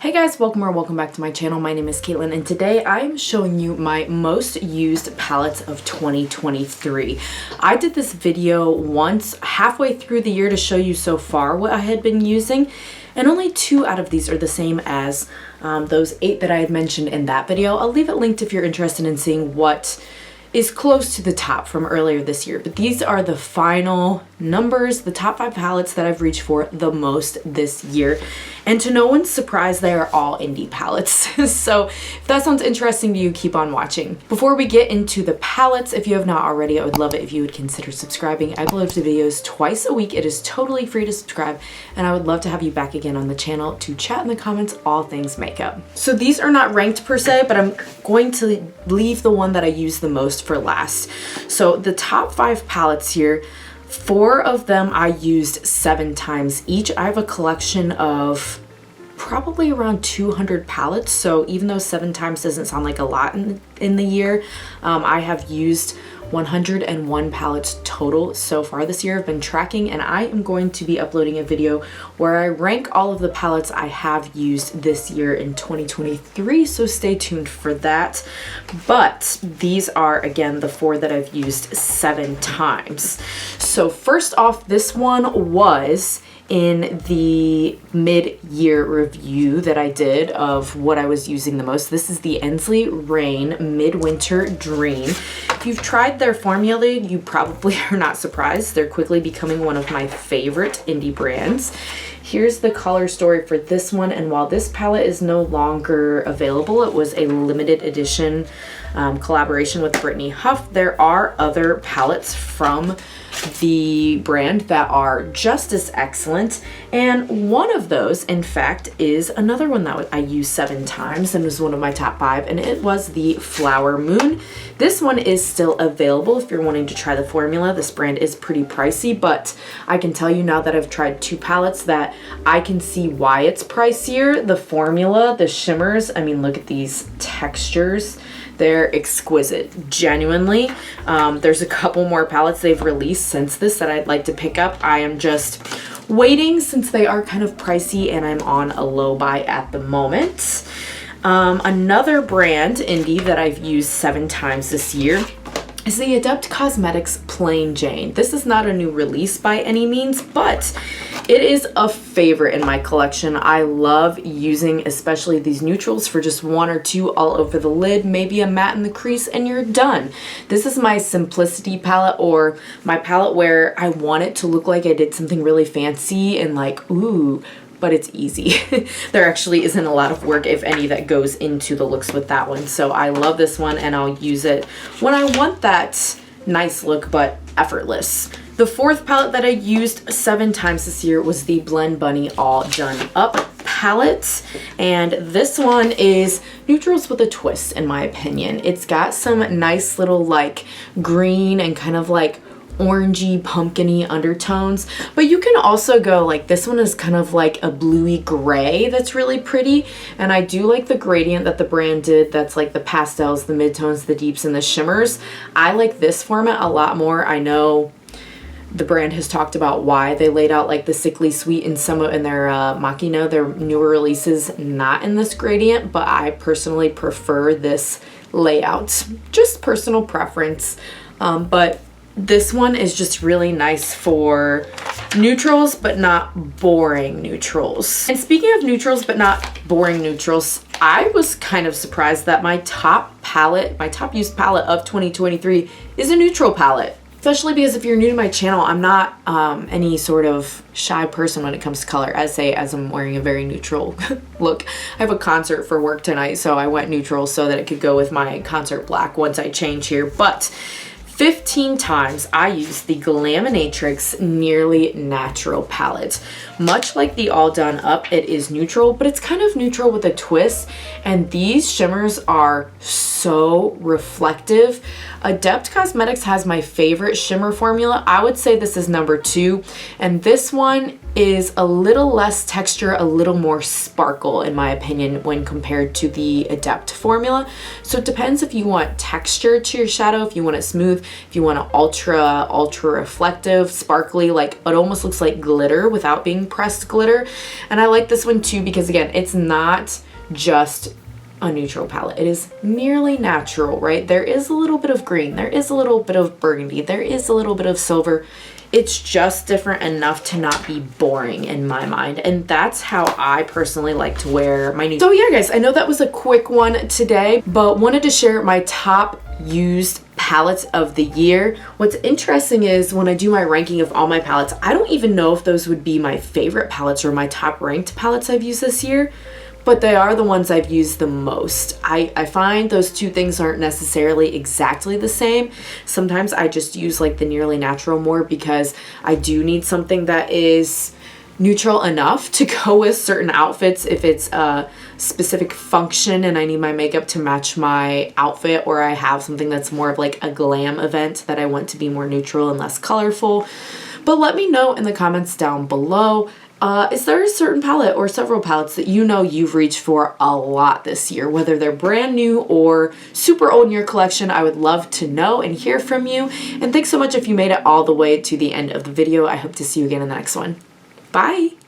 Hey guys, welcome back to my channel. My name is Caitlin and today I'm showing you my most used palettes of 2023. I did this video once halfway through the year to show you so far what I had been using, and only 2 out of these are the same as those 8 that I had mentioned in that video. I'll leave it linked if you're interested in seeing what is close to the top from earlier this year, but these are the final numbers, the top 5 palettes that I've reached for the most this year. And to no one's surprise, they are all indie palettes. So if that sounds interesting to you, keep on watching. Before we get into the palettes, if you have not already, I would love it if you would consider subscribing. I upload videos twice a week. It is totally free to subscribe, and I would love to have you back again on the channel to chat in the comments all things makeup. So these are not ranked per se, but I'm going to leave the one that I use the most for last. So the top 5 palettes here, 4 of them I used 7 times each. I have a collection of probably around 200 palettes, so even though 7 times doesn't sound like a lot in the year, I have used 101 palettes total so far this year. I've been tracking, and I am going to be uploading a video where I rank all of the palettes I have used this year in 2023, so stay tuned for that. But these are, again, the 4 that I've used 7 times. So first off, this one was in the mid-year review that I did of what I was using the most. This is the Ensley Rain Midwinter Dream. If you've tried their formula, you probably are not surprised. They're quickly becoming one of my favorite indie brands. Here's the color story for this one, and while this palette is no longer available, it was a limited edition collaboration with Brittany Huff. There are other palettes from the brand that are just as excellent, and one of those, in fact, is another one that I used 7 times and was one of my top 5, and it was the Flower Moon. This one is still available if you're wanting to try the formula. This brand is pretty pricey, but I can tell you now that I've tried 2 palettes that I can see why it's pricier. The formula, the shimmers, I mean, look at these textures. They're exquisite, genuinely. There's a couple more palettes they've released since this that I'd like to pick up. I am just waiting since they are kind of pricey and I'm on a low buy at the moment. Another brand, indie, that I've used 7 times this year is the Adept Cosmetics Plain Jane. This is not a new release by any means, but it is a favorite in my collection. I love using especially these neutrals for just 1 or 2 all over the lid, maybe a matte in the crease, and you're done. This is my simplicity palette, or my palette where I want it to look like I did something really fancy and like, ooh, but it's easy. There actually isn't a lot of work, if any, that goes into the looks with that one. So I love this one, and I'll use it when I want that nice look but effortless. The 4th palette that I used 7 times this year was the Blend Bunny All Done Up palette, and this one is neutrals with a twist, in my opinion. It's got some nice little like green and kind of like orangey pumpkiny undertones, but you can also go like, this one is kind of like a bluey gray that's really pretty, and I do like the gradient that the brand did. That's like the pastels, the midtones, the deeps, and the shimmers. I like this format a lot more. I know the brand has talked about why they laid out like the Sickly Sweet in some in their Machina, their newer releases, not in this gradient, but I personally prefer this layout. Just personal preference, but this one is just really nice for neutrals, but not boring neutrals. And speaking of neutrals, but not boring neutrals, I was kind of surprised that my top palette, my top used palette of 2023 is a neutral palette. Especially because if you're new to my channel, I'm not any sort of shy person when it comes to color, as I'm wearing a very neutral look. I have a concert for work tonight, so I went neutral so that it could go with my concert black once I change here. But 15 times I used the Glaminatrix Nearly Natural palette. Much like the All Done Up, it is neutral, but it's kind of neutral with a twist, and these shimmers are so reflective. Adept Cosmetics has my favorite shimmer formula. I would say this is number 2, and this one is a little less texture, a little more sparkle in my opinion when compared to the Adept formula. So it depends if you want texture to your shadow, if you want it smooth. If you want an ultra reflective, sparkly, like it almost looks like glitter without being pressed glitter. And I like this one too because again, it's not just a neutral palette. It is nearly natural, right? There is a little bit of green, there is a little bit of burgundy, there is a little bit of silver. It's just different enough to not be boring in my mind. And that's how I personally like to wear my new. So yeah, guys, I know that was a quick one today, but wanted to share my top used palettes of the year. What's interesting is when I do my ranking of all my palettes, I don't even know if those would be my favorite palettes or my top ranked palettes I've used this year, but they are the ones I've used the most. I find those two things aren't necessarily exactly the same. Sometimes I just use like the nearly natural more because I do need something that is neutral enough to go with certain outfits if it's a specific function and I need my makeup to match my outfit, or I have something that's more of like a glam event that I want to be more neutral and less colorful. But let me know in the comments down below, is there a certain palette or several palettes that you know you've reached for a lot this year, whether they're brand new or super old in your collection? I would love to know and hear from you. And thanks so much if you made it all the way to the end of the video. I hope to see you again in the next one. Bye!